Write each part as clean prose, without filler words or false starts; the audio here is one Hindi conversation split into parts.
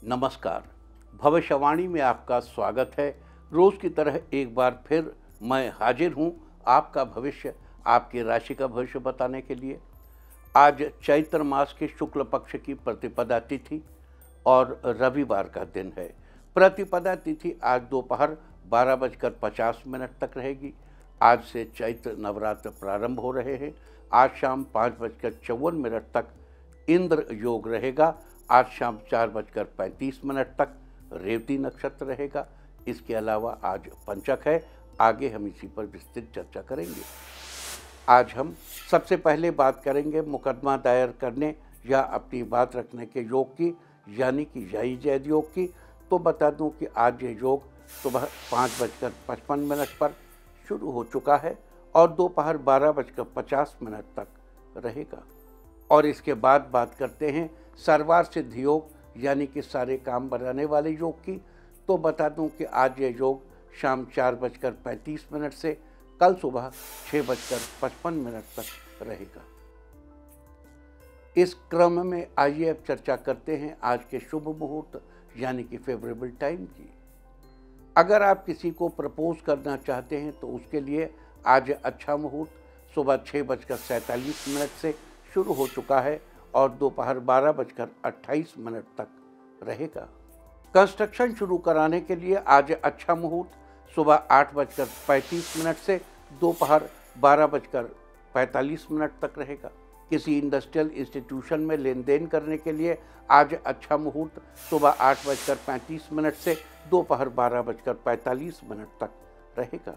नमस्कार। भविष्यवाणी में आपका स्वागत है। रोज की तरह एक बार फिर मैं हाजिर हूं आपका भविष्य, आपकी राशि का भविष्य बताने के लिए। आज चैत्र मास के शुक्ल पक्ष की प्रतिपदा तिथि और रविवार का दिन है। प्रतिपदा तिथि आज दोपहर 12:50 तक रहेगी। आज से चैत्र नवरात्र प्रारंभ हो रहे हैं। आज शाम 5:54 तक इंद्र योग रहेगा। आज शाम 4:35 तक रेवती नक्षत्र रहेगा। इसके अलावा आज पंचक है। आगे हम इसी पर विस्तृत चर्चा करेंगे। आज हम सबसे पहले बात करेंगे मुकदमा दायर करने या अपनी बात रखने के योग की, यानी कि जय जैद योग की। तो बता दूं कि आज ये योग सुबह 5:55 पर शुरू हो चुका है और दोपहर 12:50 तक रहेगा। और इसके बाद बात करते हैं सर्वार सिद्ध योग, यानी कि सारे काम बनाने वाले योग की। तो बता दूं कि आज ये योग शाम 4:35 से कल सुबह 6:55 तक रहेगा। इस क्रम में आइए अब चर्चा करते हैं आज के शुभ मुहूर्त, यानी कि फेवरेबल टाइम की। अगर आप किसी को प्रपोज करना चाहते हैं तो उसके लिए आज अच्छा मुहूर्त सुबह 6:47 से शुरू हो चुका है और दोपहर 12:28 तक रहेगा। कंस्ट्रक्शन शुरू कराने के लिए आज अच्छा मुहूर्त सुबह 8:35 से दोपहर 12:45 तक रहेगा। किसी इंडस्ट्रियल इंस्टीट्यूशन में लेन देन करने के लिए आज अच्छा मुहूर्त सुबह 8:35 से दोपहर 12:45 तक रहेगा।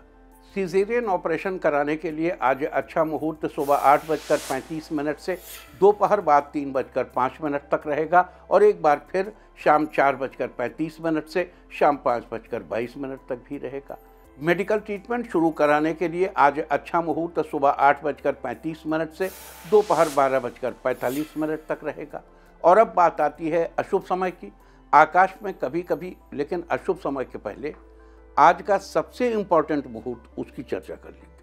सीजेरियन ऑपरेशन कराने के लिए आज अच्छा मुहूर्त सुबह 8:35 से दोपहर बाद 3:05 तक रहेगा और एक बार फिर शाम 4:35 से शाम 5:22 तक भी रहेगा। मेडिकल ट्रीटमेंट शुरू कराने के लिए आज अच्छा मुहूर्त सुबह 8:35 से दोपहर 12:45 तक रहेगा। और अब बात आती है अशुभ समय की। आकाश में कभी कभी, लेकिन अशुभ समय के पहले आज का सबसे इंपॉर्टेंट मुहूर्त, उसकी चर्चा कर लेते हैं।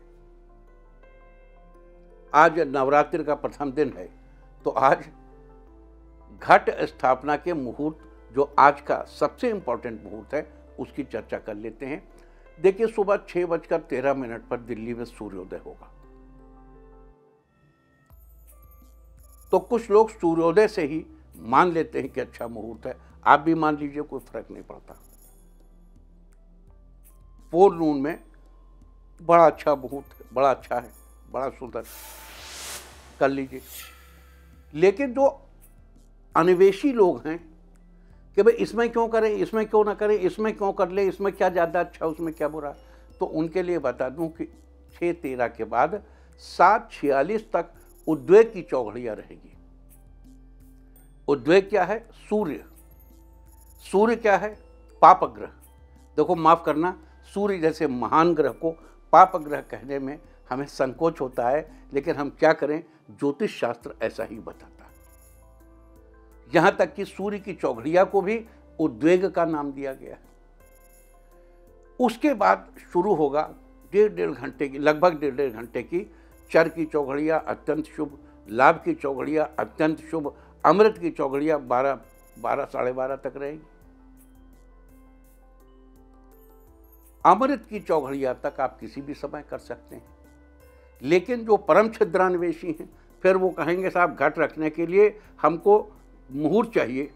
आज नवरात्रि का प्रथम दिन है, तो आज घट स्थापना के मुहूर्त, जो आज का सबसे इंपॉर्टेंट मुहूर्त है, उसकी चर्चा कर लेते हैं। देखिए, सुबह 6:13 पर दिल्ली में सूर्योदय होगा। तो कुछ लोग सूर्योदय से ही मान लेते हैं कि अच्छा मुहूर्त है। आप भी मान लीजिए, कोई फर्क नहीं पड़ता। फोर नून में बड़ा अच्छा मुहूर्त, बड़ा अच्छा है, बड़ा सुंदर, कर लीजिए। लेकिन जो अन्वेषी लोग हैं कि भाई इसमें क्यों करें, इसमें क्यों ना करें, इसमें क्यों कर ले, इसमें क्या ज़्यादा अच्छा, उसमें क्या बुरा, तो उनके लिए बता दूं कि 6:13 के बाद 7:46 तक उद्वेग की चौघड़ियाँ रहेगी। उद्वेग क्या है? सूर्य। सूर्य क्या है? पाप ग्रह। देखो, माफ करना, सूर्य जैसे महान ग्रह को पाप ग्रह कहने में हमें संकोच होता है, लेकिन हम क्या करें, ज्योतिष शास्त्र ऐसा ही बताता है। यहां तक कि सूर्य की चौघड़िया को भी उद्वेग का नाम दिया गया है। उसके बाद शुरू होगा डेढ़ घंटे की, लगभग डेढ़ घंटे की चर की चौघड़िया अत्यंत शुभ, लाभ की चौघड़िया अत्यंत शुभ, अमृत की चौघड़िया 12 साढ़े 12 तक रहेगी। अमृत की चौघड़िया तक आप किसी भी समय कर सकते हैं। लेकिन जो परम छिद्रान्वेषी हैं, फिर वो कहेंगे साहब घट रखने के लिए हमको मुहूर्त चाहिए,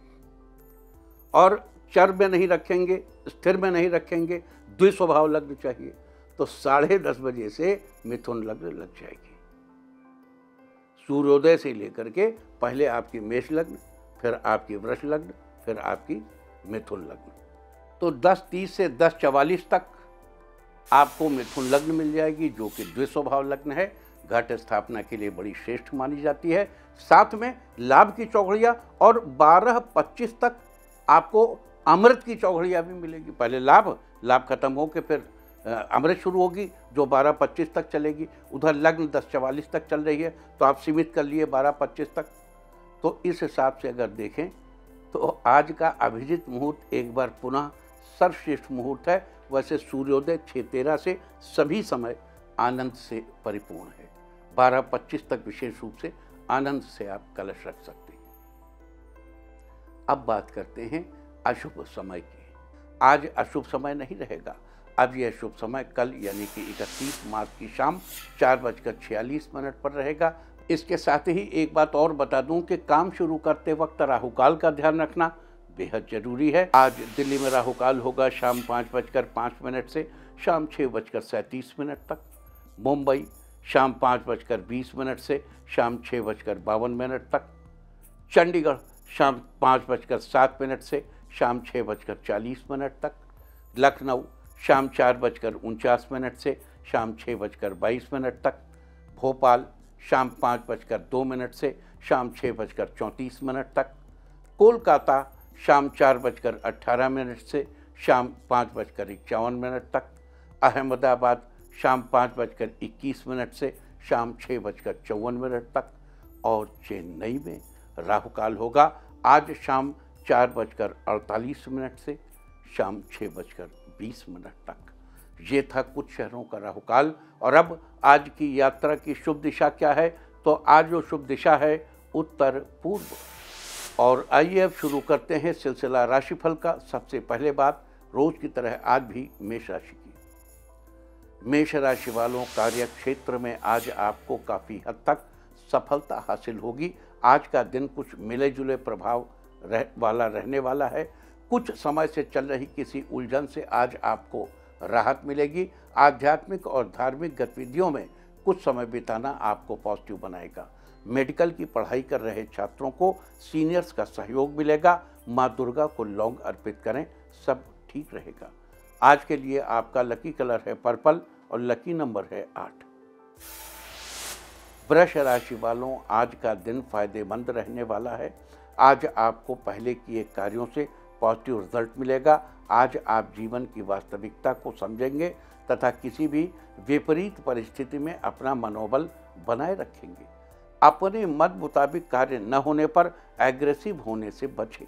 और चर में नहीं रखेंगे, स्थिर में नहीं रखेंगे, द्विस्वभाव लग्न चाहिए। तो 10:30 बजे से मिथुन लग्न लग जाएगी। सूर्योदय से लेकर के पहले आपकी मेष लग्न, फिर आपकी वृष लग्न, फिर आपकी मिथुन लग्न। तो 10:30 से 10:44 तक आपको मिथुन लग्न मिल जाएगी, जो कि द्विस्वभाव लग्न है। घट स्थापना के लिए बड़ी श्रेष्ठ मानी जाती है। साथ में लाभ की चौघड़िया, और 12:25 तक आपको अमृत की चौघड़िया भी मिलेगी। पहले लाभ खत्म हो के फिर अमृत शुरू होगी, जो 12:25 तक चलेगी। उधर लग्न 10:44 तक चल रही है, तो आप सीमित कर लिए 12:25 तक। तो इस हिसाब से अगर देखें तो आज का अभिजीत मुहूर्त एक बार पुनः सर्वश्रेष्ठ मुहूर्त है। वैसे सूर्योदय 6:13 से सभी समय आनंद से परिपूर्ण है। 12:25 तक विशेष रूप से आनंद से आप कलश रख सकते हैं। अब बात करते हैं अशुभ समय की। आज अशुभ समय नहीं रहेगा। अब यह शुभ समय कल यानी कि 31 मार्च की शाम 4:46 पर रहेगा। इसके साथ ही एक बात और बता दूं कि काम शुरू करते वक्त राहु काल का ध्यान रखना बेहद जरूरी है। आज दिल्ली में राहु काल होगा शाम 5:05 से शाम 6:37 तक। मुंबई शाम 5:20 से शाम 6:52 तक। चंडीगढ़ शाम 5:07 से शाम 6:40 तक। लखनऊ शाम 4:49 से शाम 6:22 तक। भोपाल शाम 5:02 से शाम 6:34 तक। कोलकाता शाम 4:18 से शाम 5:51 तक। अहमदाबाद शाम 5:21 से शाम 6:54 तक। और चेन्नई में राहु काल होगा आज शाम 4:48 से शाम 6:20 तक। ये था कुछ शहरों का राहु काल। और अब आज की यात्रा की शुभ दिशा क्या है, तो आज जो शुभ दिशा है उत्तर पूर्व। और आइए अब शुरू करते हैं सिलसिला राशिफल का। सबसे पहले बात रोज की तरह आज भी मेष राशि की। मेष राशि वालों, कार्य क्षेत्र में आज आपको काफ़ी हद तक सफलता हासिल होगी। आज का दिन कुछ मिले जुले प्रभाव वाला रहने वाला है। कुछ समय से चल रही किसी उलझन से आज आपको राहत मिलेगी। आध्यात्मिक और धार्मिक गतिविधियों में कुछ समय बिताना आपको पॉजिटिव बनाएगा। मेडिकल की पढ़ाई कर रहे छात्रों को सीनियर्स का सहयोग मिलेगा। माँ दुर्गा को लौंग अर्पित करें, सब ठीक रहेगा। आज के लिए आपका लकी कलर है पर्पल और लकी नंबर है 8। वृष राशि वालों, आज का दिन फायदेमंद रहने वाला है। आज आपको पहले किए कार्यों से पॉजिटिव रिजल्ट मिलेगा। आज आप जीवन की वास्तविकता को समझेंगे तथा किसी भी विपरीत परिस्थिति में अपना मनोबल बनाए रखेंगे। अपने मत मुताबिक कार्य न होने पर एग्रेसिव होने से बचें।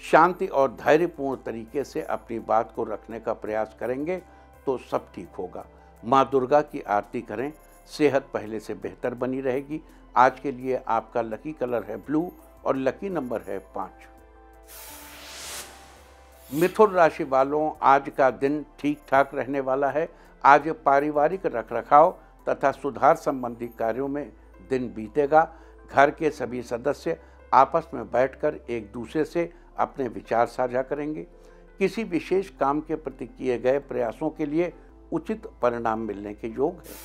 शांति और धैर्यपूर्ण तरीके से अपनी बात को रखने का प्रयास करेंगे तो सब ठीक होगा। माँ दुर्गा की आरती करें, सेहत पहले से बेहतर बनी रहेगी। आज के लिए आपका लकी कलर है ब्लू और लकी नंबर है 5। मिथुन राशि वालों, आज का दिन ठीक ठाक रहने वाला है। आज पारिवारिक रखरखाव तथा सुधार संबंधी कार्यों में दिन बीतेगा। घर के सभी सदस्य आपस में बैठकर एक दूसरे से अपने विचार साझा करेंगे। किसी विशेष काम के प्रति किए गए प्रयासों के लिए उचित परिणाम मिलने के योग है।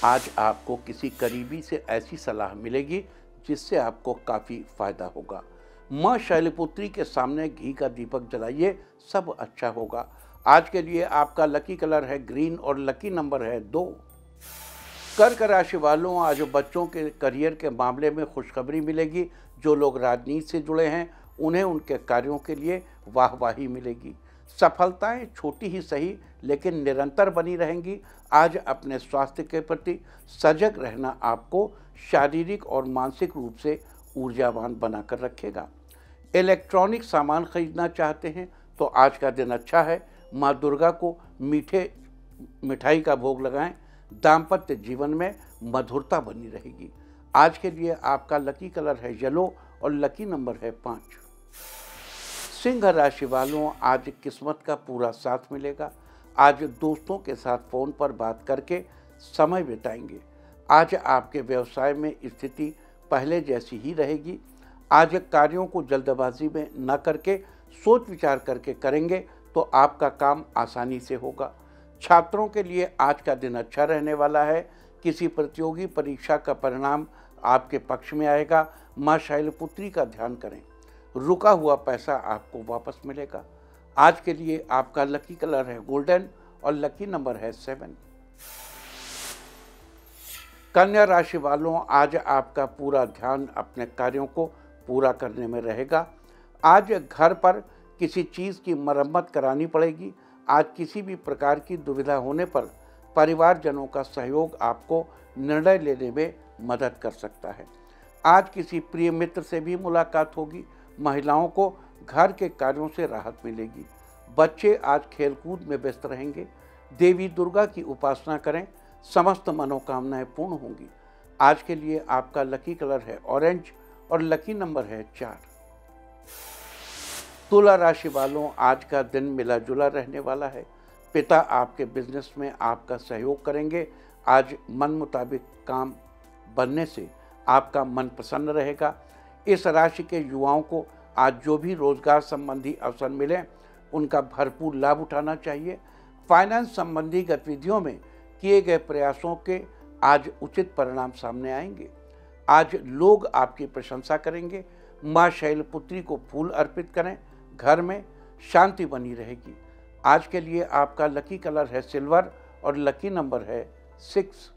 आज आपको किसी करीबी से ऐसी सलाह मिलेगी जिससे आपको काफ़ी फायदा होगा। माँ शैलपुत्री के सामने घी का दीपक जलाइए, सब अच्छा होगा। आज के लिए आपका लकी कलर है ग्रीन और लकी नंबर है 2। कर्क राशि वालों, आज बच्चों के करियर के मामले में खुशखबरी मिलेगी। जो लोग राजनीति से जुड़े हैं उन्हें उनके कार्यों के लिए वाहवाही मिलेगी। सफलताएं छोटी ही सही लेकिन निरंतर बनी रहेंगी। आज अपने स्वास्थ्य के प्रति सजग रहना आपको शारीरिक और मानसिक रूप से ऊर्जावान बनाकर रखेगा। इलेक्ट्रॉनिक सामान खरीदना चाहते हैं तो आज का दिन अच्छा है। माँ दुर्गा को मिठाई का भोग लगाएं। दाम्पत्य जीवन में मधुरता बनी रहेगी। आज के लिए आपका लकी कलर है येलो और लकी नंबर है 5। सिंह राशि वालों, आज किस्मत का पूरा साथ मिलेगा। आज दोस्तों के साथ फ़ोन पर बात करके समय बिताएंगे। आज आपके व्यवसाय में स्थिति पहले जैसी ही रहेगी। आज कार्यों को जल्दबाजी में न करके सोच विचार करके करेंगे तो आपका काम आसानी से होगा। छात्रों के लिए आज का दिन अच्छा रहने वाला है। किसी प्रतियोगी परीक्षा का परिणाम आपके पक्ष में आएगा। माँ शैलपुत्री का ध्यान करें, रुका हुआ पैसा आपको वापस मिलेगा। आज के लिए आपका लकी कलर है गोल्डन और लकी नंबर है 7। कन्या राशि वालों, आज आपका पूरा ध्यान अपने कार्यों को पूरा करने में रहेगा। आज घर पर किसी चीज़ की मरम्मत करानी पड़ेगी। आज किसी भी प्रकार की दुविधा होने पर परिवारजनों का सहयोग आपको निर्णय लेने में मदद कर सकता है। आज किसी प्रिय मित्र से भी मुलाकात होगी। महिलाओं को घर के कार्यों से राहत मिलेगी। बच्चे आज खेलकूद में व्यस्त रहेंगे। देवी दुर्गा की उपासना करें, समस्त मनोकामनाएं पूर्ण होंगी। आज के लिए आपका लकी कलर है ऑरेंज और लकी नंबर है 4। तुला राशि वालों, आज का दिन मिला जुला रहने वाला है। पिता आपके बिजनेस में आपका सहयोग करेंगे। आज मन मुताबिक काम बनने से आपका मन प्रसन्न रहेगा। इस राशि के युवाओं को आज जो भी रोजगार संबंधी अवसर मिले उनका भरपूर लाभ उठाना चाहिए। फाइनेंस संबंधी गतिविधियों में किए गए प्रयासों के आज उचित परिणाम सामने आएंगे। आज लोग आपकी प्रशंसा करेंगे। माँ शैलपुत्री को फूल अर्पित करें, घर में शांति बनी रहेगी। आज के लिए आपका लकी कलर है सिल्वर और लकी नंबर है 6।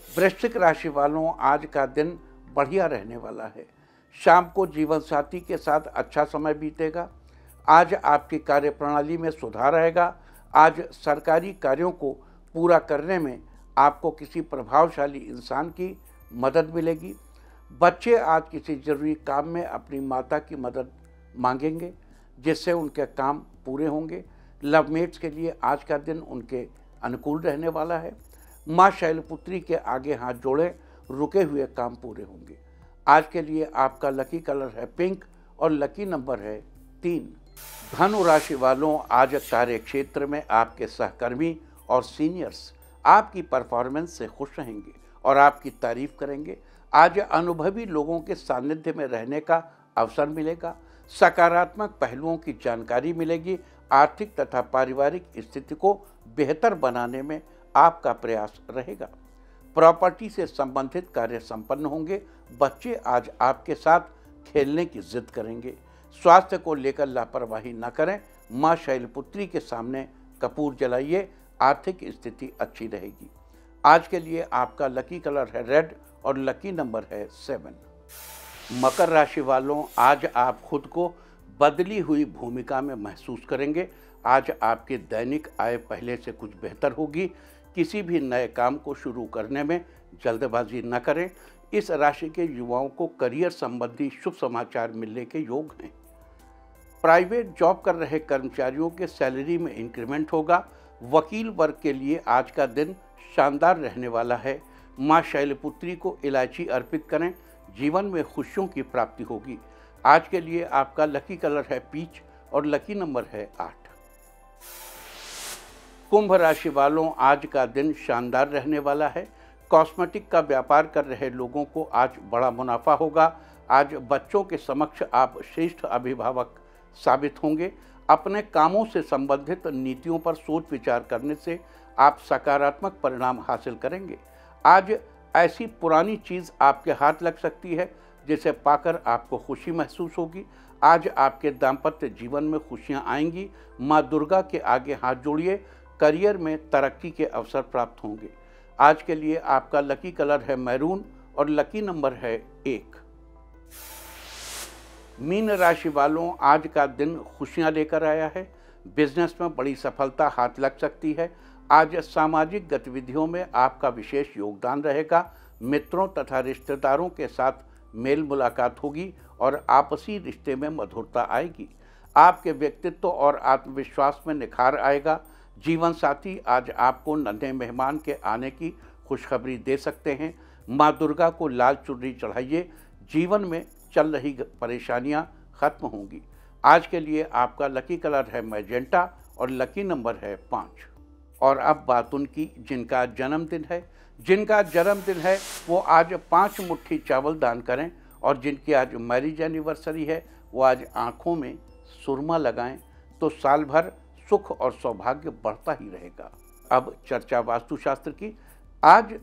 वृश्चिक राशि वालों, आज का दिन बढ़िया रहने वाला है। शाम को जीवन साथी के साथ अच्छा समय बीतेगा। आज आपकी कार्यप्रणाली में सुधार आएगा। आज सरकारी कार्यों को पूरा करने में आपको किसी प्रभावशाली इंसान की मदद मिलेगी। बच्चे आज किसी जरूरी काम में अपनी माता की मदद मांगेंगे, जिससे उनके काम पूरे होंगे। लवमेट्स के लिए आज का दिन उनके अनुकूल रहने वाला है। माँ शैलपुत्री के आगे हाथ जोड़े, रुके हुए काम पूरे होंगे। आज के लिए आपका लकी कलर है पिंक और लकी नंबर है 3। धनु राशि वालों, आज कार्य क्षेत्र में आपके सहकर्मी और सीनियर्स आपकी परफॉर्मेंस से खुश रहेंगे और आपकी तारीफ करेंगे। आज अनुभवी लोगों के सानिध्य में रहने का अवसर मिलेगा। सकारात्मक पहलुओं की जानकारी मिलेगी। आर्थिक तथा पारिवारिक स्थिति को बेहतर बनाने में आपका प्रयास रहेगा। प्रॉपर्टी से संबंधित कार्य संपन्न होंगे। बच्चे आज आपके साथ खेलने की जिद करेंगे। स्वास्थ्य को लेकर लापरवाही न करें। माँ शैलपुत्री के सामने कपूर जलाइए, आर्थिक स्थिति अच्छी रहेगी। आज के लिए आपका लकी कलर है रेड और लकी नंबर है 7। मकर राशि वालों, आज आप खुद को बदली हुई भूमिका में महसूस करेंगे। आज आपकी दैनिक आय पहले से कुछ बेहतर होगी। किसी भी नए काम को शुरू करने में जल्दबाजी न करें। इस राशि के युवाओं को करियर संबंधी शुभ समाचार मिलने के योग हैं। प्राइवेट जॉब कर रहे कर्मचारियों के सैलरी में इंक्रीमेंट होगा। वकील वर्ग के लिए आज का दिन शानदार रहने वाला है। माँ शैलपुत्री को इलायची अर्पित करें, जीवन में खुशियों की प्राप्ति होगी। आज के लिए आपका लकी कलर है पीच और लकी नंबर है 8। कुंभ राशि वालों, आज का दिन शानदार रहने वाला है। कॉस्मेटिक का व्यापार कर रहे लोगों को आज बड़ा मुनाफा होगा। आज बच्चों के समक्ष आप श्रेष्ठ अभिभावक साबित होंगे। अपने कामों से संबंधित नीतियों पर सोच विचार करने से आप सकारात्मक परिणाम हासिल करेंगे। आज ऐसी पुरानी चीज़ आपके हाथ लग सकती है जिसे पाकर आपको खुशी महसूस होगी। आज आपके दाम्पत्य जीवन में खुशियां आएंगी। माँ दुर्गा के आगे हाथ जोड़िए, करियर में तरक्की के अवसर प्राप्त होंगे। आज के लिए आपका लकी कलर है मैरून और लकी नंबर है 1। मीन राशि वालों, आज का दिन खुशियां लेकर आया है। बिजनेस में बड़ी सफलता हाथ लग सकती है। आज सामाजिक गतिविधियों में आपका विशेष योगदान रहेगा। मित्रों तथा रिश्तेदारों के साथ मेल मुलाकात होगी और आपसी रिश्ते में मधुरता आएगी। आपके व्यक्तित्व और आत्मविश्वास में निखार आएगा। जीवन साथी आज आपको नन्हे मेहमान के आने की खुशखबरी दे सकते हैं। माँ दुर्गा को लाल चुनरी चढ़ाइए, जीवन में चल रही परेशानियां खत्म होंगी। आज के लिए आपका लकी कलर है मैजेंटा और लकी नंबर है 5। और अब बात उनकी जिनका जन्मदिन है। जिनका जन्मदिन है वो आज 5 मुट्ठी चावल दान करें, और जिनकी आज मैरिज एनिवर्सरी है वो आज आँखों में सुरमा लगाएं, तो साल भर सुख और सौभाग्य बढ़ता ही रहेगा। अब चर्चा वास्तुशास्त्र की। आज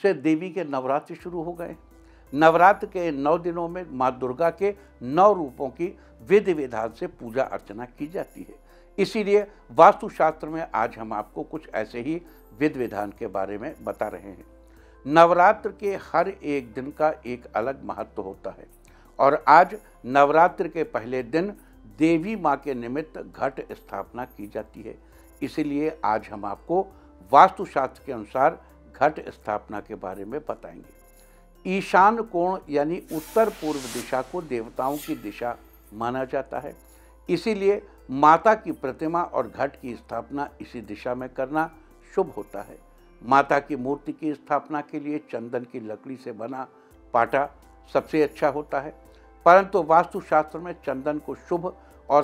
से देवी के नवरात्र शुरू हो गए। नवरात्र के 9 दिनों में माँ दुर्गा के 9 रूपों की विधि विधान से पूजा अर्चना की जाती है। इसीलिए वास्तुशास्त्र में आज हम आपको कुछ ऐसे ही विधि विधान के बारे में बता रहे हैं। नवरात्र के हर एक दिन का एक अलग महत्व होता है, और आज नवरात्र के पहले दिन देवी माँ के निमित्त घट स्थापना की जाती है। इसीलिए आज हम आपको वास्तुशास्त्र के अनुसार घट स्थापना के बारे में बताएंगे। ईशान कोण यानी उत्तर पूर्व दिशा को देवताओं की दिशा माना जाता है। इसीलिए माता की प्रतिमा और घट की स्थापना इसी दिशा में करना शुभ होता है। माता की मूर्ति की स्थापना के लिए चंदन की लकड़ी से बना पाटा सबसे अच्छा होता है। परंतु वास्तुशास्त्र में चंदन को शुभ और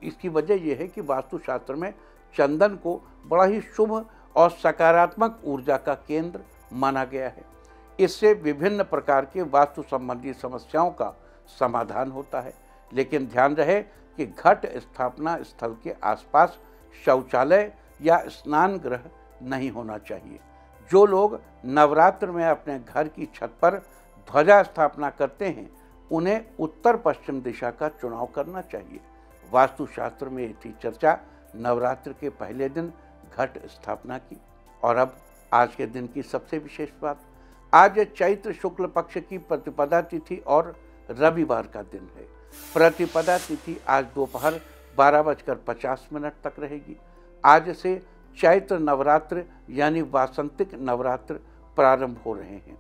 इसकी वजह यह है कि वास्तुशास्त्र में चंदन को बड़ा ही शुभ और सकारात्मक ऊर्जा का केंद्र माना गया है। इससे विभिन्न प्रकार के वास्तु संबंधी समस्याओं का समाधान होता है। लेकिन ध्यान रहे कि घट स्थापना स्थल के आसपास शौचालय या स्नान गृह नहीं होना चाहिए। जो लोग नवरात्र में अपने घर की छत पर ध्वजा स्थापना करते हैं उन्हें उत्तर पश्चिम दिशा का चुनाव करना चाहिए। वास्तुशास्त्र में थी चर्चा नवरात्र के पहले दिन घट स्थापना की। और अब आज के दिन की सबसे विशेष बात, आज चैत्र शुक्ल पक्ष की प्रतिपदा तिथि और रविवार का दिन है। प्रतिपदा तिथि आज दोपहर 12:50 तक रहेगी। आज से चैत्र नवरात्र यानी वासंतिक नवरात्र प्रारंभ हो रहे हैं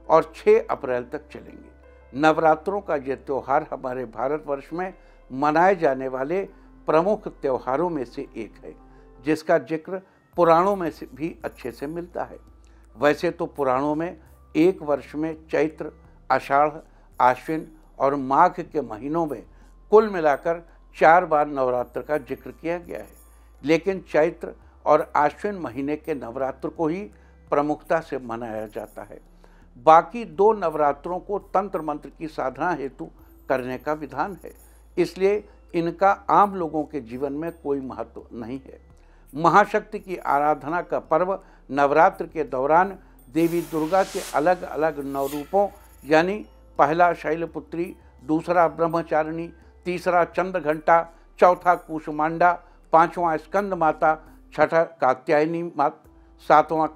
और 6 अप्रैल तक चलेंगे। नवरात्रों का ये त्यौहार हमारे भारतवर्ष में मनाए जाने वाले प्रमुख त्योहारों में से एक है, जिसका जिक्र पुराणों में से भी अच्छे से मिलता है। वैसे तो पुराणों में एक वर्ष में चैत्र, आषाढ़, आश्विन और माघ के महीनों में कुल मिलाकर 4 बार नवरात्र का जिक्र किया गया है, लेकिन चैत्र और आश्विन महीने के नवरात्र को ही प्रमुखता से मनाया जाता है। बाकी 2 नवरात्रों को तंत्र मंत्र की साधना हेतु करने का विधान है, इसलिए इनका आम लोगों के जीवन में कोई महत्व नहीं है। महाशक्ति की आराधना का पर्व नवरात्र के दौरान देवी दुर्गा के अलग अलग 9 रूपों यानी पहला शैलपुत्री, दूसरा ब्रह्मचारिणी, तीसरा चंद्रघंटा, चौथा कूष्मांडा, 5वां स्कंद माता, छठा कात्यायनी माता, 7वां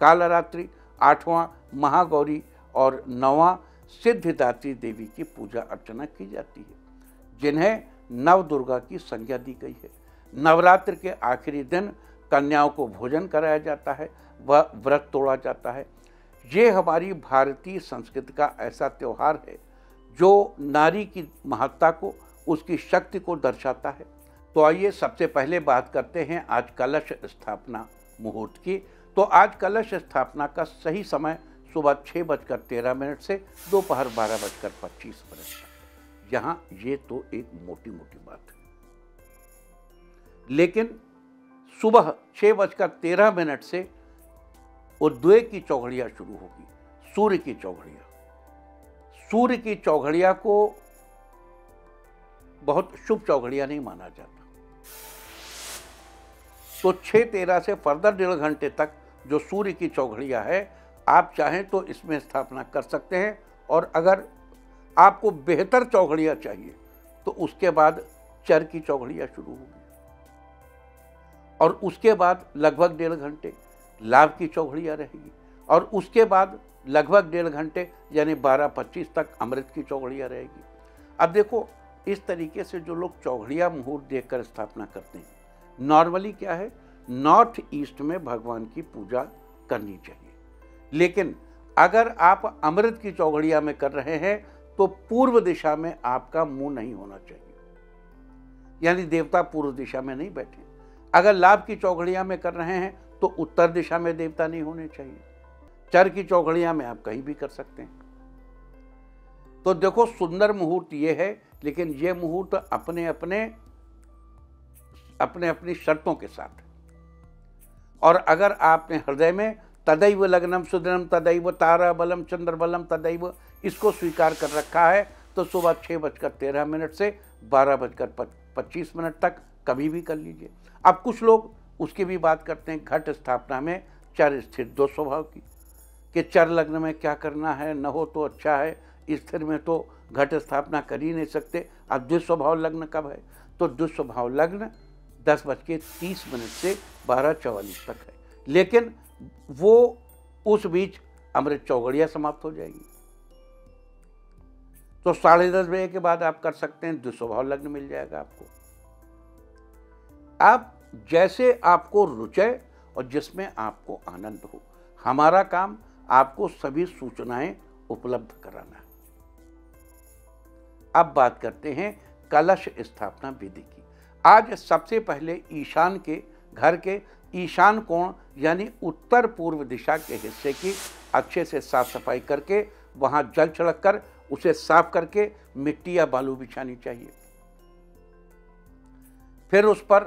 कालरात्रि, 8वां महागौरी और 9वां सिद्धिदात्री देवी की पूजा अर्चना की जाती है, जिन्हें नव दुर्गा की संज्ञा दी गई है। नवरात्र के आखिरी दिन कन्याओं को भोजन कराया जाता है, वह व्रत तोड़ा जाता है। ये हमारी भारतीय संस्कृति का ऐसा त्यौहार है जो नारी की महत्ता को, उसकी शक्ति को दर्शाता है। तो आइए सबसे पहले बात करते हैं आज कलश स्थापना मुहूर्त की। तो आज कलश स्थापना का सही समय सुबह 6:13 से दोपहर 12:25 तक। यहाँ ये तो एक मोटी मोटी बात है, लेकिन सुबह 6:13 से उदय की चौघड़िया शुरू होगी, सूर्य की चौघड़िया। सूर्य की चौघड़िया को बहुत शुभ चौघड़िया नहीं माना जाता। तो 6:13 से फर्दर 1.5 घंटे तक जो सूर्य की चौघड़िया है, आप चाहें तो इसमें स्थापना कर सकते हैं। और अगर आपको बेहतर चौघड़िया चाहिए तो उसके बाद चर की चौघड़िया शुरू होगी और उसके बाद लगभग 1.5 घंटे लाभ की चौघड़िया रहेगी और उसके बाद लगभग 1.5 घंटे यानी 12:25 तक अमृत की चौघड़िया रहेगी। अब देखो, इस तरीके से जो लोग चौघड़िया मुहूर्त देखकर स्थापना करते हैं, नॉर्मली क्या है, नॉर्थ ईस्ट में भगवान की पूजा करनी चाहिए। लेकिन अगर आप अमृत की चौघड़िया में कर रहे हैं तो पूर्व दिशा में आपका मुंह नहीं होना चाहिए, यानी देवता पूर्व दिशा में नहीं बैठे। अगर लाभ की चौघड़िया में कर रहे हैं तो उत्तर दिशा में देवता नहीं होने चाहिए। चर की चौघड़िया में आप कहीं भी कर सकते हैं। तो देखो, सुंदर मुहूर्त ये है, लेकिन ये मुहूर्त अपने अपनी शर्तों के साथ है। और अगर आपने हृदय में तदैव लग्नम सुदिनम तदैव तारा बलम चंद्र बलम तदैव इसको स्वीकार कर रखा है तो सुबह 6:13 से 12:25 तक कभी भी कर लीजिए। अब कुछ लोग उसकी भी बात करते हैं घट स्थापना में चर स्थिर 2 स्वभाव की, कि चर लग्न में क्या करना है, न हो तो अच्छा है, स्थिर में तो घट स्थापना कर ही नहीं सकते। अब दुस्वभाव लग्न कब है, तो दुस्वभाव लग्न 10:30 से 12:44 तक है, लेकिन वो उस बीच अमृत चौघड़िया समाप्त हो जाएगी। तो 10:30 बजे के बाद आप कर सकते हैं, दुस्वभाव लग्न मिल जाएगा आपको। आप जैसे आपको रुचे और जिसमें आपको आनंद हो, हमारा काम आपको सभी सूचनाएं उपलब्ध कराना है। अब बात करते हैं कलश स्थापना विधि की। आज सबसे पहले ईशान के घर के ईशान कोण यानी उत्तर पूर्व दिशा के हिस्से की अच्छे से साफ सफाई करके वहां जल छिड़क कर उसे साफ करके मिट्टी या बालू बिछानी चाहिए। फिर उस पर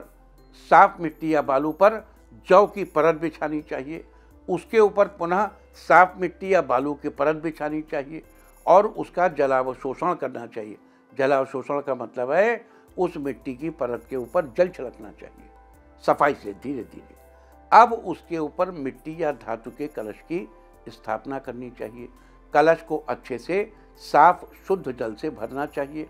साफ मिट्टी या बालू पर जौ की परत बिछानी चाहिए। उसके ऊपर पुनः साफ मिट्टी या बालू की परत बिछानी चाहिए और उसका जलावशोषण करना चाहिए। जलावशोषण का मतलब है उस मिट्टी की परत के ऊपर जल छिड़कना चाहिए सफाई से धीरे धीरे। अब उसके ऊपर मिट्टी या धातु के कलश की स्थापना करनी चाहिए। कलश को अच्छे से साफ शुद्ध जल से भरना चाहिए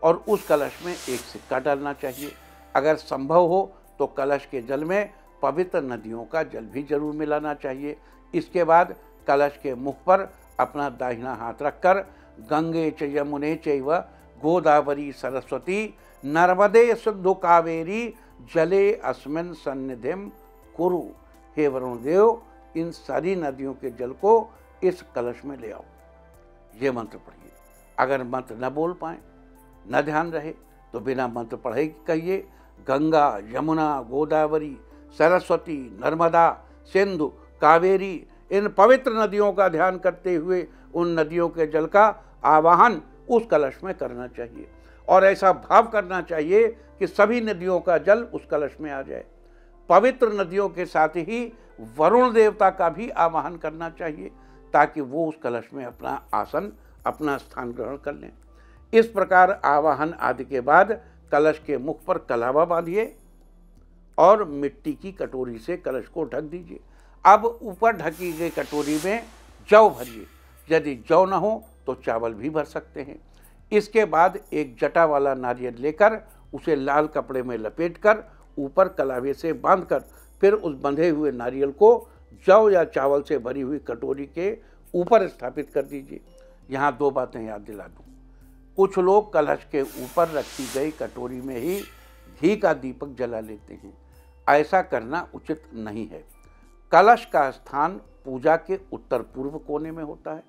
और उस कलश में एक सिक्का डालना चाहिए। अगर संभव हो तो कलश के जल में पवित्र नदियों का जल भी जरूर मिलाना चाहिए। इसके बाद कलश के मुख पर अपना दाहिना हाथ रखकर गंगे च यमुने चैव गोदावरी सरस्वती नर्मदे सिंधु कावेरी जले अस्मिन् सन्निधिम कुरु। हे वरुण देव, इन सारी नदियों के जल को इस कलश में ले आओ। ये मंत्र पढ़िए। अगर मंत्र न बोल पाए, न ध्यान रहे, तो बिना मंत्र पढ़े कहिए गंगा यमुना गोदावरी सरस्वती नर्मदा सिंधु कावेरी। इन पवित्र नदियों का ध्यान करते हुए उन नदियों के जल का आवाहन उस कलश में करना चाहिए और ऐसा भाव करना चाहिए कि सभी नदियों का जल उस कलश में आ जाए। पवित्र नदियों के साथ ही वरुण देवता का भी आवाहन करना चाहिए ताकि वो उस कलश में अपना आसन, अपना स्थान ग्रहण कर लें। इस प्रकार आवाहन आदि के बाद कलश के मुख पर कलावा बांधिए और मिट्टी की कटोरी से कलश को ढक दीजिए। अब ऊपर ढकी गई कटोरी में जौ भरिए। यदि जौ न हो तो चावल भी भर सकते हैं। इसके बाद एक जटा वाला नारियल लेकर उसे लाल कपड़े में लपेटकर ऊपर कलावे से बांधकर फिर उस बंधे हुए नारियल को जौ या चावल से भरी हुई कटोरी के ऊपर स्थापित कर दीजिए। यहाँ दो बातें याद दिला दूँ। कुछ लोग कलश के ऊपर रखी गई कटोरी में ही घी का दीपक जला लेते हैं। ऐसा करना उचित नहीं है। कलश का स्थान पूजा के उत्तर पूर्व कोने में होता है,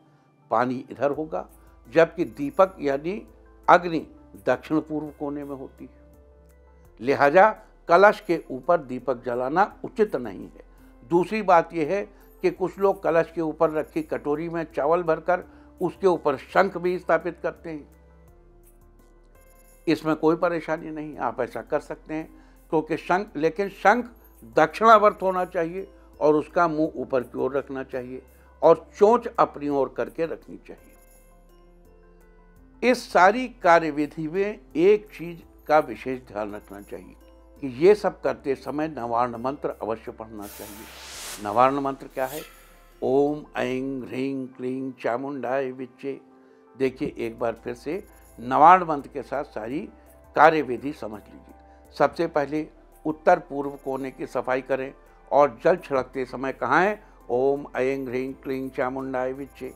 पानी इधर होगा, जबकि दीपक यानी अग्नि दक्षिण पूर्व कोने में होती है। लिहाजा कलश के ऊपर दीपक जलाना उचित नहीं है। दूसरी बात यह है कि कुछ लोग कलश के ऊपर रखी कटोरी में चावल भरकर उसके ऊपर शंख भी स्थापित करते हैं। इसमें कोई परेशानी नहीं, आप ऐसा कर सकते हैं, क्योंकि शंख दक्षिणावर्त होना चाहिए और उसका मुंह ऊपर की ओर रखना चाहिए और चोंच अपनी ओर करके रखनी चाहिए। इस सारी कार्यविधि में एक चीज का विशेष ध्यान रखना चाहिए कि ये सब करते समय नवार्ण मंत्र अवश्य पढ़ना चाहिए। नवार्ण मंत्र क्या है? ओम ऐं ह्रीं क्लीं चामुंडाय विच्चे। देखिए एक बार फिर से नवार्ण मंत्र के साथ सारी कार्यविधि समझ लीजिए। सबसे पहले उत्तर पूर्व कोने की सफाई करें और जल छिड़कते समय कहें ओम ऐं ह्रीं क्लीं चामुंडाय विच्चे।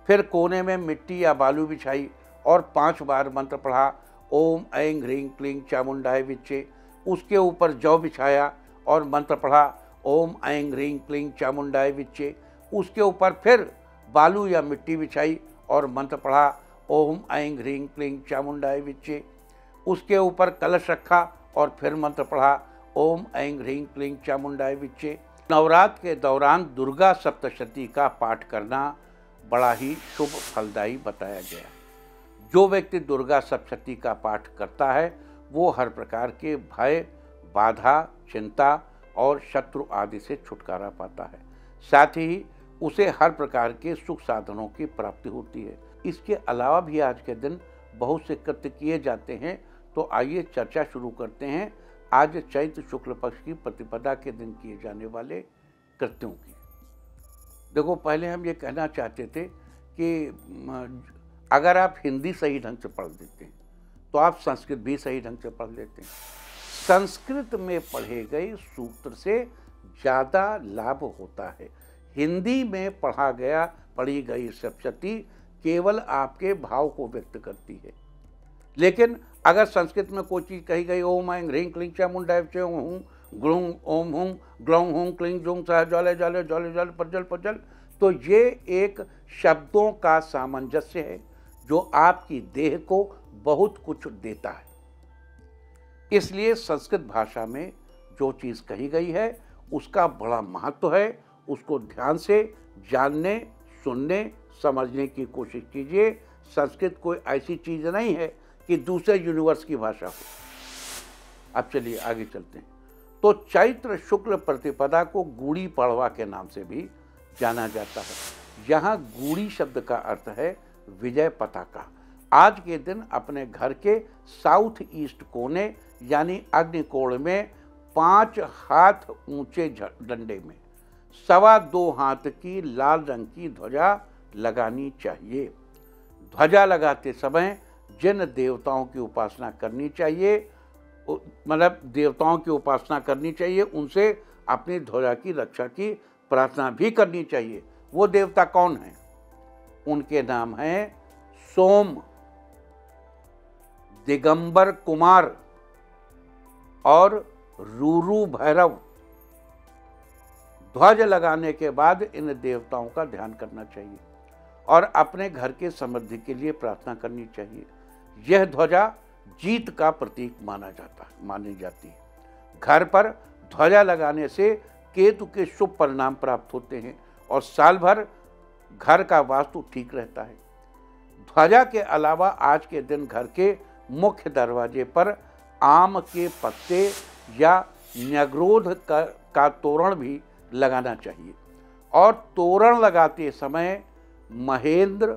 फिर कोने में मिट्टी या बालू बिछाई और 5 बार मंत्र पढ़ा ओम ऐं ह्रीं क्लीं चामुंडाय विच्चे। उसके ऊपर जौ बिछाया और मंत्र पढ़ा ओम ऐं ह्रीं क्लीं चामुंडाय विच्चे। उसके ऊपर फिर बालू या मिट्टी बिछाई और मंत्र पढ़ा ओम ऐं ह्रीं क्लीं चामुंडाय विच्चे। उसके ऊपर कलश रखा और फिर मंत्र पढ़ा ओम ऐं ह्रीं क्लीं चामुंडाय विच्चे। नवरात्र के दौरान दुर्गा सप्तशती का पाठ करना बड़ा ही शुभ फलदायी बताया गया। जो व्यक्ति दुर्गा सप्तशती का पाठ करता है वो हर प्रकार के भय, बाधा, चिंता और शत्रु आदि से छुटकारा पाता है। साथ ही उसे हर प्रकार के सुख साधनों की प्राप्ति होती है। इसके अलावा भी आज के दिन बहुत से कृत्य किए जाते हैं। तो आइए चर्चा शुरू करते हैं आज चैत्र शुक्ल पक्ष की प्रतिपदा के दिन किए जाने वाले कृत्यों की। देखो, पहले हम ये कहना चाहते थे कि अगर आप हिंदी सही ढंग से पढ़ लेते हैं तो आप संस्कृत भी सही ढंग से पढ़ लेते हैं। संस्कृत में पढ़े गए सूत्र से ज़्यादा लाभ होता है। हिंदी में पढ़ी गई सप्तशती केवल आपके भाव को व्यक्त करती है। लेकिन अगर संस्कृत में कोई चीज़ कही गई ओम ऐं ह्रीं क्लीं चामुंडाय विच्चे हूँ ग्लूं ओम हूँ ग्लौं हूँ क्लीं जुं सह ज्वाले ज्वाले ज्वाले ज्वाले प्रज्वल प्रज्वल, तो ये एक शब्दों का सामंजस्य है जो आपकी देह को बहुत कुछ देता है। इसलिए संस्कृत भाषा में जो चीज़ कही गई है उसका बड़ा महत्व है। उसको ध्यान से जानने, सुनने समझने की कोशिश कीजिए। संस्कृत कोई ऐसी चीज़ नहीं है कि दूसरे यूनिवर्स की भाषा हो। अब चलिए आगे चलते हैं। तो चैत्र शुक्ल प्रतिपदा को गुड़ी पड़वा के नाम से भी जाना जाता है। यहाँ गुड़ी शब्द का अर्थ है विजय पताका। आज के दिन अपने घर के साउथ ईस्ट कोने यानी अग्निकोण में 5 हाथ ऊंचे डंडे में 2.25 हाथ की लाल रंग की ध्वजा लगानी चाहिए। ध्वजा लगाते समय जिन देवताओं की उपासना करनी चाहिए, मतलब देवताओं की उपासना करनी चाहिए, उनसे अपनी ध्वजा की रक्षा की प्रार्थना भी करनी चाहिए। वो देवता कौन हैं? उनके नाम हैं सोम, दिगंबर कुमार और रूरू भैरव। ध्वज लगाने के बाद इन देवताओं का ध्यान करना चाहिए और अपने घर के समृद्धि के लिए प्रार्थना करनी चाहिए। यह ध्वजा जीत का प्रतीक मानी जाती है। घर पर ध्वजा लगाने से केतु के शुभ परिणाम प्राप्त होते हैं और साल भर घर का वास्तु ठीक रहता है। ध्वजा के अलावा आज के दिन घर के मुख्य दरवाजे पर आम के पत्ते या न्यग्रोध का तोरण भी लगाना चाहिए और तोरण लगाते समय महेंद्र,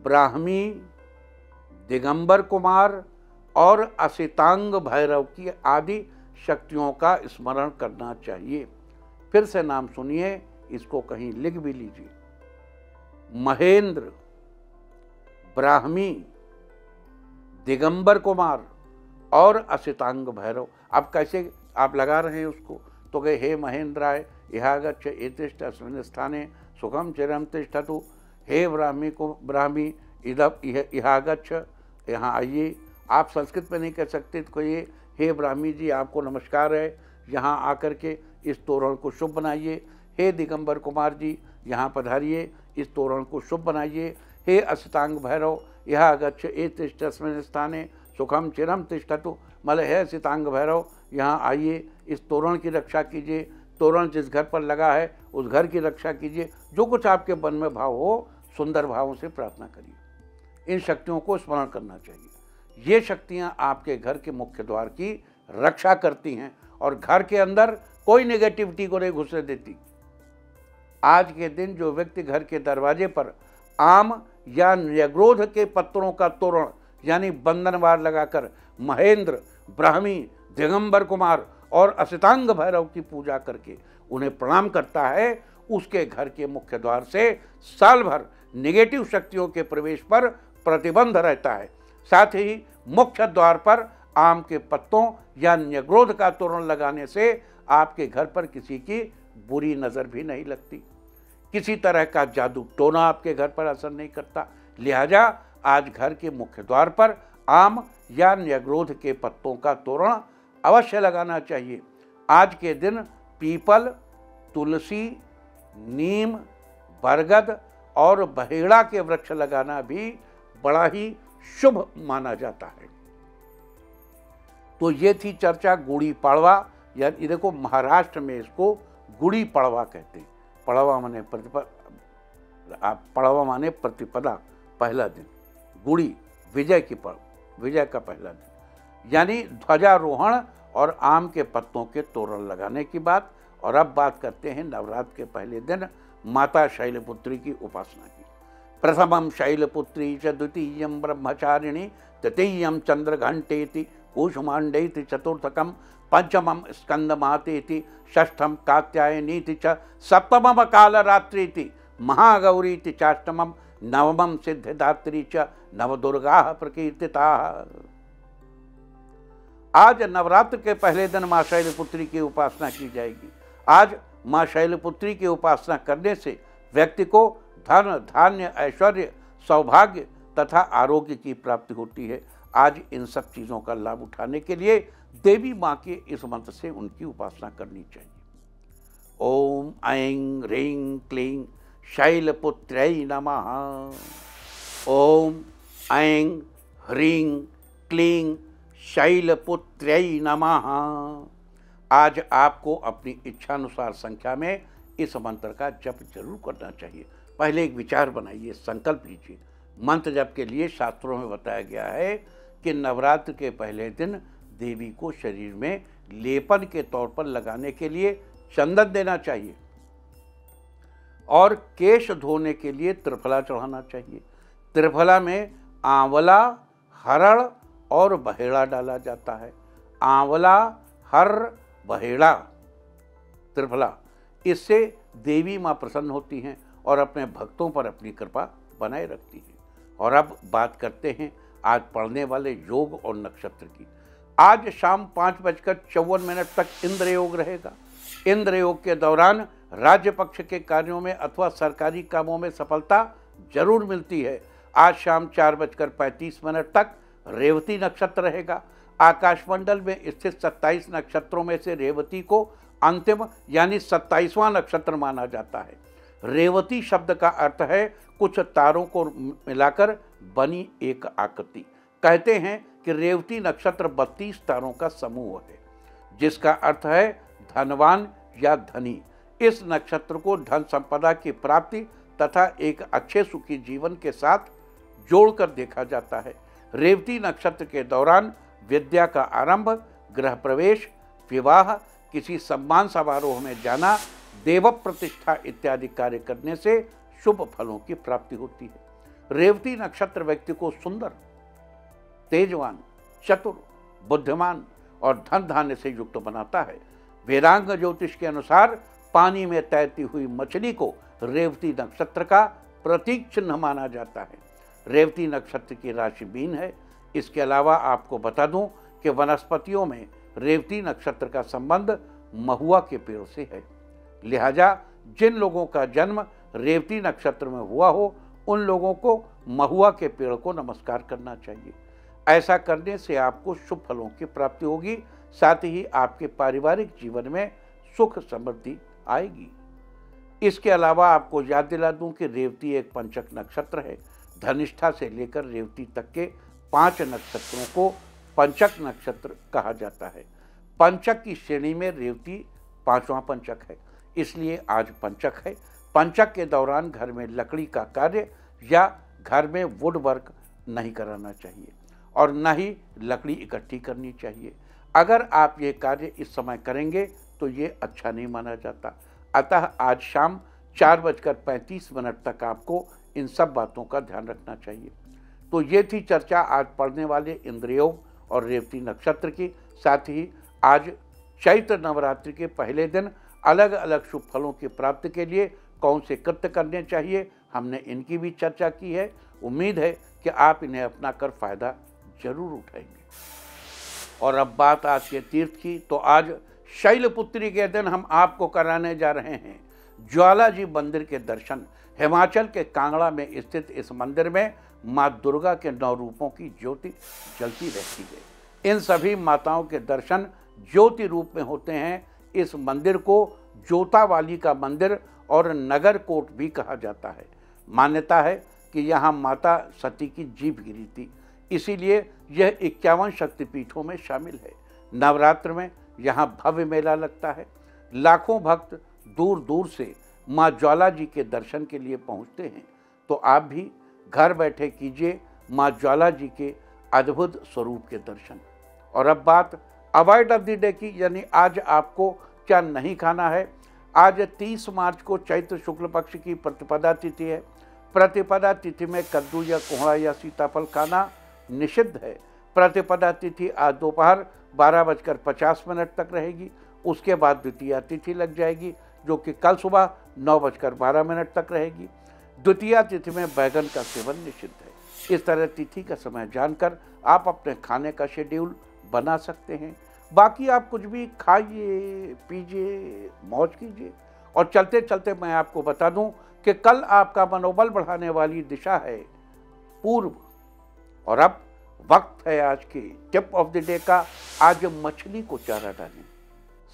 ब्राह्मी, दिगंबर कुमार और असितांग भैरव की आदि शक्तियों का स्मरण करना चाहिए। फिर से नाम सुनिए, इसको कहीं लिख भी लीजिए। महेंद्र, ब्राह्मी, दिगंबर कुमार और असितांग भैरव। अब कैसे आप लगा रहे हैं उसको? तो कहे हे महेंद्राय इहागच्छ एतिष्ठ अस्मिन् स्थाने सुखम चिरम तिष्ठतु। हे ब्राह्मी इहागच्छ, यहाँ आइए। आप संस्कृत में नहीं कह सकते तो कहिए हे ब्राह्मी जी आपको नमस्कार है, यहाँ आकर के इस तोरण को शुभ बनाइए। हे दिगंबर कुमार जी यहाँ पधारिए, इस तोरण को शुभ बनाइए। हे असितांग भैरव यह गच्छ एतिष्ठ अस्मिन् स्थाने सुखम चिरम तिष्ठतु। मतलब हे असितांग भैरव यहाँ आइए, इस तोरण की रक्षा कीजिए। तोरण जिस घर पर लगा है उस घर की रक्षा कीजिए। जो कुछ आपके मन में भाव हो, सुंदर भावों से प्रार्थना करिए। इन शक्तियों को स्मरण करना चाहिए। ये शक्तियाँ आपके घर के मुख्य द्वार की रक्षा करती हैं और घर के अंदर कोई नेगेटिविटी को नहीं घुसने देती। आज के दिन जो व्यक्ति घर के दरवाजे पर आम या न्यग्रोध के पत्रों का तोरण यानी बंधनवार लगाकर महेंद्र, ब्राह्मी, दिगंबर कुमार और असितांग भैरव की पूजा करके उन्हें प्रणाम करता है, उसके घर के मुख्य द्वार से साल भर नेगेटिव शक्तियों के प्रवेश पर प्रतिबंध रहता है। साथ ही मुख्य द्वार पर आम के पत्तों या न्यग्रोध का तोरण लगाने से आपके घर पर किसी की बुरी नज़र भी नहीं लगती। किसी तरह का जादू टोना आपके घर पर असर नहीं करता। लिहाजा आज घर के मुख्य द्वार पर आम या न्यग्रोध के पत्तों का तोरण अवश्य लगाना चाहिए। आज के दिन पीपल, तुलसी, नीम, बरगद और बहेड़ा के वृक्ष लगाना भी बड़ा ही शुभ माना जाता है। तो ये थी चर्चा गुड़ी पड़वा, या देखो महाराष्ट्र में इसको गुड़ी पड़वा कहते हैं। पड़वा माने प्रतिपदा, पहला दिन। गुड़ी विजय का पहला दिन, यानी ध्वजारोहण और आम के पत्तों के तोरण लगाने की बात। और अब बात करते हैं नवरात्र के पहले दिन माता शैलपुत्री की उपासना की। प्रथमम शैलपुत्री च, द्वितीयम ब्रह्मचारिणी, तृतीयम चंद्रघंटेति, कूष्मांडेति, चतुर्थकम पंचमम स्कंदमातेति, षष्ठम कात्यायनीति च, सप्तमम कालरात्रीति, महागौरीति चाष्टमम, नवमम सिद्धिदात्री च, नवदुर्गाः प्रकीर्तिताः। आज नवरात्र के पहले दिन माँ शैलपुत्री की उपासना की जाएगी। आज माँ शैलपुत्री की उपासना करने से व्यक्ति को धन, धान्य, ऐश्वर्य, सौभाग्य तथा आरोग्य की प्राप्ति होती है। आज इन सब चीज़ों का लाभ उठाने के लिए देवी माँ के इस मंत्र से उनकी उपासना करनी चाहिए। ओम ऐं ह्रीं क्लीं शैलपुत्र्यै नमः। ओम ऐं ह्रीं क्लीं शैलपुत्र्यै नमः। आज आपको अपनी इच्छानुसार संख्या में इस मंत्र का जप जरूर करना चाहिए। पहले एक विचार बनाइए, संकल्प लीजिए। मंत्र जप के लिए शास्त्रों में बताया गया है कि नवरात्र के पहले दिन देवी को शरीर में लेपन के तौर पर लगाने के लिए चंदन देना चाहिए और केश धोने के लिए त्रिफला चढ़ाना चाहिए। त्रिफला में आंवला, हरड़ और बहेड़ा डाला जाता है। आंवला, हर, बहेड़ा, त्रिफला, इससे देवी माँ प्रसन्न होती हैं और अपने भक्तों पर अपनी कृपा बनाए रखती हैं। और अब बात करते हैं आज पढ़ने वाले योग और नक्षत्र की। आज शाम 5:54 तक इंद्र योग रहेगा। इंद्र योग के दौरान राज्य पक्ष के कार्यों में अथवा सरकारी कामों में सफलता जरूर मिलती है। आज शाम 4:35 तक रेवती नक्षत्र रहेगा। आकाशमंडल में स्थित 27 नक्षत्रों में से रेवती को अंतिम यानी 27वां नक्षत्र माना जाता है। रेवती शब्द का अर्थ है कुछ तारों को मिलाकर बनी एक आकृति। कहते हैं कि रेवती नक्षत्र 32 तारों का समूह है, जिसका अर्थ है धनवान या धनी। इस नक्षत्र को धन संपदा की प्राप्ति तथा एक अच्छे सुखी जीवन के साथ जोड़कर देखा जाता है। रेवती नक्षत्र के दौरान विद्या का आरंभ, गृह प्रवेश, विवाह, किसी सम्मान समारोह में जाना, देव प्रतिष्ठा इत्यादि कार्य करने से शुभ फलों की प्राप्ति होती है। रेवती नक्षत्र व्यक्ति को सुंदर, तेजवान, चतुर, बुद्धिमान और धन धान्य से युक्त बनाता है। वेदांग ज्योतिष के अनुसार पानी में तैरती हुई मछली को रेवती नक्षत्र का प्रतीक चिन्ह माना जाता है। रेवती नक्षत्र की राशि मीन है। इसके अलावा आपको बता दूं कि वनस्पतियों में रेवती नक्षत्र का संबंध महुआ के पेड़ से है। लिहाजा जिन लोगों का जन्म रेवती नक्षत्र में हुआ हो उन लोगों को महुआ के पेड़ को नमस्कार करना चाहिए। ऐसा करने से आपको शुभ फलों की प्राप्ति होगी, साथ ही आपके पारिवारिक जीवन में सुख समृद्धि आएगी। इसके अलावा आपको याद दिला दूं कि रेवती एक पंचक नक्षत्र है। धनिष्ठा से लेकर रेवती तक के 5 नक्षत्रों को पंचक नक्षत्र कहा जाता है। पंचक की श्रेणी में रेवती 5वां पंचक है, इसलिए आज पंचक है। पंचक के दौरान घर में लकड़ी का कार्य या घर में वुड वर्क नहीं कराना चाहिए और न ही लकड़ी इकट्ठी करनी चाहिए। अगर आप ये कार्य इस समय करेंगे तो ये अच्छा नहीं माना जाता। अतः आज शाम 4:35 तक आपको इन सब बातों का ध्यान रखना चाहिए। तो ये थी चर्चा आज पढ़ने वाले इंद्रयोग और रेवती नक्षत्र की। साथ ही आज चैत्र नवरात्रि के पहले दिन अलग अलग शुभ फलों की प्राप्ति के लिए कौन से कृत्य करने चाहिए, हमने इनकी भी चर्चा की है। उम्मीद है कि आप इन्हें अपनाकर फायदा जरूर उठाएंगे। और अब बात आज के तीर्थ की, तो आज शैलपुत्री के दिन हम आपको कराने जा रहे हैं ज्वाला जी मंदिर के दर्शन। हिमाचल के कांगड़ा में स्थित इस मंदिर में माँ दुर्गा के 9 रूपों की ज्योति जलती रहती है। इन सभी माताओं के दर्शन ज्योति रूप में होते हैं। इस मंदिर को जोतावाली का मंदिर और नगर कोट भी कहा जाता है। मान्यता है कि यहाँ माता सती की जीभ गिरी थी, इसीलिए यह 51 शक्तिपीठों में शामिल है। नवरात्र में यहाँ भव्य मेला लगता है। लाखों भक्त दूर दूर से माँ ज्वाला जी के दर्शन के लिए पहुँचते हैं। तो आप भी घर बैठे कीजिए माँ ज्वाला जी के अद्भुत स्वरूप के दर्शन। और अब बात अवॉइड ऑफ द डे की, यानी आज आपको क्या नहीं खाना है। आज 30 मार्च को चैत्र शुक्ल पक्ष की प्रतिपदा तिथि है। प्रतिपदा तिथि में कद्दू या कोहड़ा या सीताफल खाना निषिद्ध है। प्रतिपदा तिथि आज दोपहर 12:50 तक रहेगी। उसके बाद द्वितीया तिथि लग जाएगी, जो कि कल सुबह 9:12 तक रहेगी। द्वितीया तिथि में बैगन का सेवन निषिद्ध है। इस तरह तिथि का समय जानकर आप अपने खाने का शेड्यूल बना सकते हैं। बाकी आप कुछ भी खाइए, पीजिए, मौज कीजिए। और चलते चलते मैं आपको बता दूं कि कल आपका मनोबल बढ़ाने वाली दिशा है पूर्व। और अब वक्त है आज की टिप ऑफ द डे का। आज मछली को चारा डालें,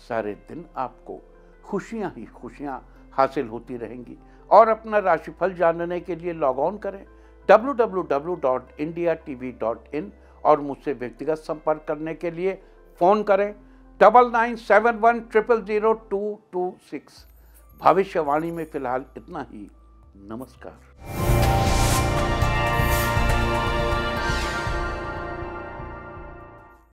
सारे दिन आपको खुशियां ही खुशियां हासिल होती रहेंगी। और अपना राशिफल जानने के लिए लॉग ऑन करें www.indiatv.in और मुझसे व्यक्तिगत संपर्क करने के लिए फ़ोन करें 9971000226। भविष्यवाणी में फिलहाल इतना ही। नमस्कार।